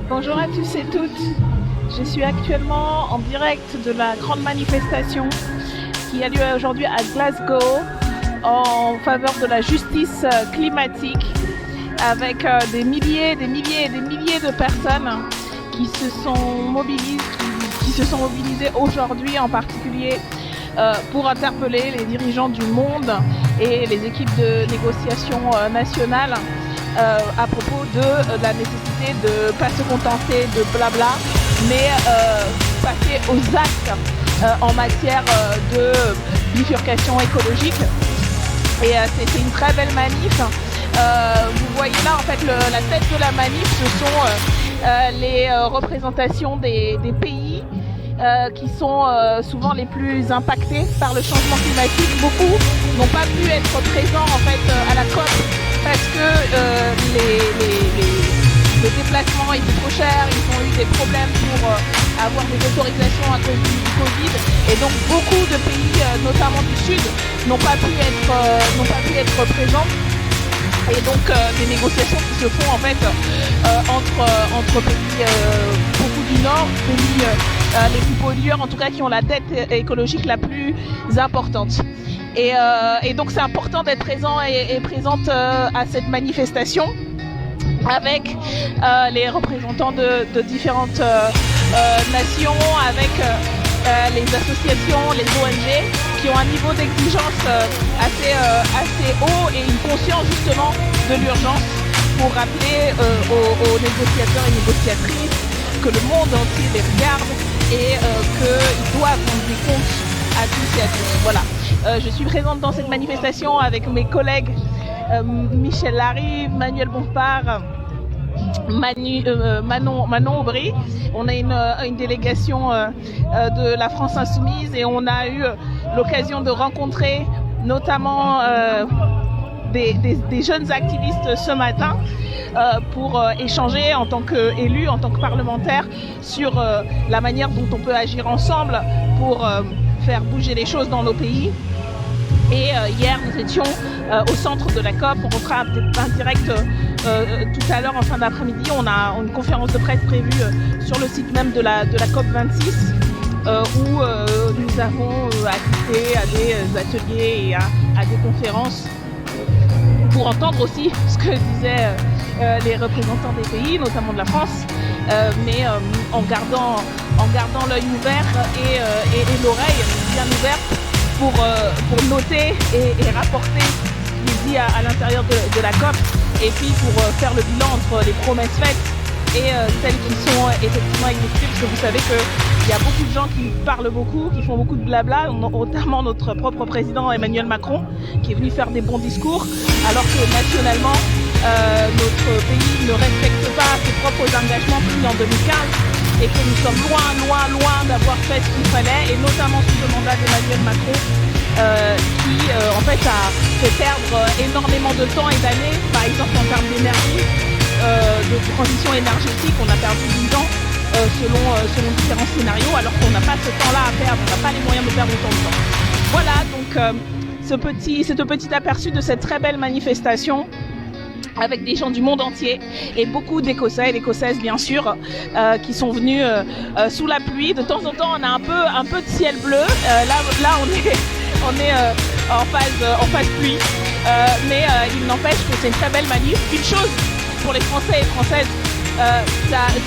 Bonjour à tous et toutes. Je suis actuellement en direct de la grande manifestation qui a lieu aujourd'hui à Glasgow en faveur de la justice climatique avec des milliers de personnes qui se sont mobilisées aujourd'hui en particulier pour interpeller les dirigeants du monde et les équipes de négociation nationales à propos de la nécessité de ne pas se contenter de blabla, mais passer aux actes en matière de bifurcation écologique. Et c'était une très belle manif. Vous voyez là en fait la tête de la manif, ce sont les représentations des pays qui sont souvent les plus impactés par le changement climatique. Beaucoup n'ont pas pu être présents en fait à la COP parce que les déplacements étaient trop chers, ils ont eu des problèmes pour avoir des autorisations à cause du Covid, et donc beaucoup de pays, notamment du Sud, n'ont pas pu être présents. Et donc des négociations qui se font en fait entre pays beaucoup du Nord, pays les plus pollueurs, en tout cas qui ont la dette écologique la plus importante. Et donc c'est important d'être présent et présente à cette manifestation avec les représentants de différentes nations, avec les associations, les ONG qui ont un niveau d'exigence assez haut et une conscience justement de l'urgence pour rappeler aux négociateurs et négociatrices que le monde entier les regarde et qu'ils doivent rendre des comptes à tous et à tous. Voilà. Je suis présente dans cette manifestation avec mes collègues Michel Larive, Manuel Bompard, Manon Aubry. On a une délégation de la France Insoumise et on a eu l'occasion de rencontrer notamment des jeunes activistes ce matin pour échanger en tant qu'élus, en tant que parlementaires sur la manière dont on peut agir ensemble pour faire bouger les choses dans nos pays. Et hier, nous étions au centre de la COP. On fera un direct tout à l'heure en fin d'après-midi. On a une conférence de presse prévue sur le site même de la COP 26 où nous avons assisté à des ateliers et à des conférences pour entendre aussi ce que disaient les représentants des pays, notamment de la France, mais en gardant l'œil ouvert et l'oreille bien ouverte pour noter et rapporter ce qui est dit à l'intérieur de la COP, et puis pour faire le bilan entre les promesses faites et celles qui sont effectivement exécutées, parce que vous savez qu'il y a beaucoup de gens qui parlent beaucoup, qui font beaucoup de blabla, notamment notre propre président Emmanuel Macron, qui est venu faire des bons discours, alors que nationalement, notre pays ne respecte pas ses propres engagements pris en 2015, et que nous sommes loin d'avoir fait ce qu'il fallait, et notamment sous le mandat d'Emmanuel Macron, qui en fait a fait perdre énormément de temps et d'années, par exemple en termes d'énergie, de transition énergétique. On a perdu 10 ans selon différents scénarios, alors qu'on n'a pas ce temps-là à perdre, on n'a pas les moyens de perdre autant de temps. Voilà, donc ce petit aperçu de cette très belle manifestation avec des gens du monde entier et beaucoup d'Écossais et d'Écossaises bien sûr qui sont venus sous la pluie. De temps en temps on a un peu de ciel bleu, là on est en phase pluie, mais il n'empêche que c'est une très belle manif. Une chose pour les Français et Françaises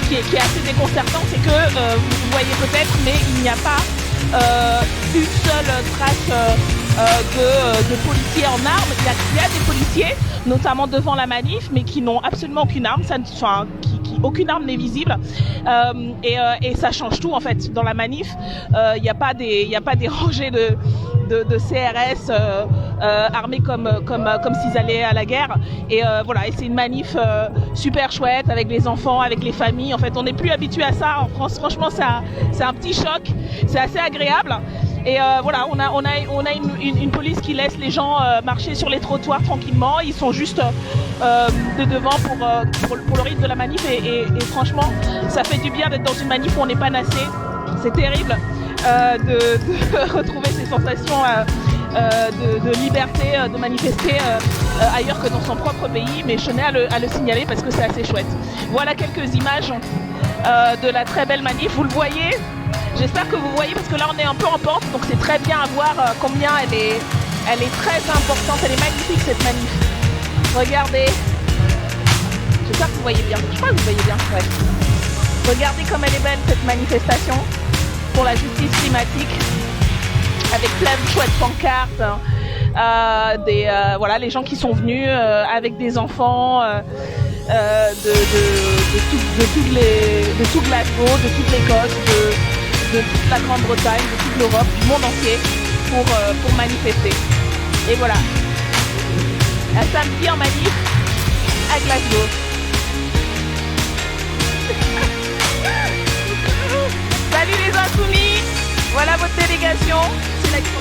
qui est assez déconcertant, c'est que vous voyez peut-être, mais il n'y a pas une seule trace de policiers en armes. Il y a des policiers, notamment devant la manif, mais qui n'ont absolument aucune arme, aucune arme n'est visible, et ça change tout en fait. Dans la manif, il n'y a pas des rangées de CRS armés comme s'ils allaient à la guerre. Et voilà, et c'est une manif super chouette avec les enfants, avec les familles. En fait, on n'est plus habitué à ça en France. Franchement, c'est un petit choc. C'est assez agréable. Et voilà, on a une police qui laisse les gens marcher sur les trottoirs tranquillement. Ils sont juste de devant pour le rythme de la manif. Et franchement, ça fait du bien d'être dans une manif où on n'est pas nassé. C'est terrible de retrouver ces sensations de liberté, de manifester ailleurs que dans son propre pays, mais je tenais à le signaler parce que c'est assez chouette. Voilà quelques images de la très belle manif, vous le voyez. J'espère que vous voyez parce que là on est un peu en pente, donc c'est très bien à voir combien elle est très importante, elle est magnifique cette manif. Regardez, j'espère que vous voyez bien, je crois que vous voyez bien, ouais. Regardez comme elle est belle cette manifestation pour la justice climatique, avec plein de chouettes pancartes, voilà, les gens qui sont venus avec des enfants de tout Glasgow, de toute l'Écosse, de toute la Grande-Bretagne, de toute l'Europe, du monde entier pour manifester. Et voilà, un samedi en manif à Glasgow. Salut les insoumis, voilà votre délégation. C'est là qu'il faut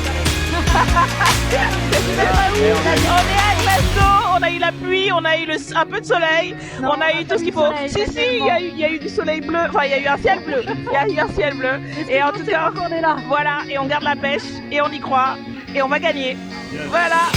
on est à Glasgow, on a eu la pluie, on a eu un peu de soleil, non, on a eu tout ce qu'il faut. Si, il y a eu du soleil bleu, enfin il y a eu un ciel bleu, il y a eu un ciel bleu. Et en tout cas, on est là. Voilà, et on garde la pêche, et on y croit, et on va gagner. Voilà.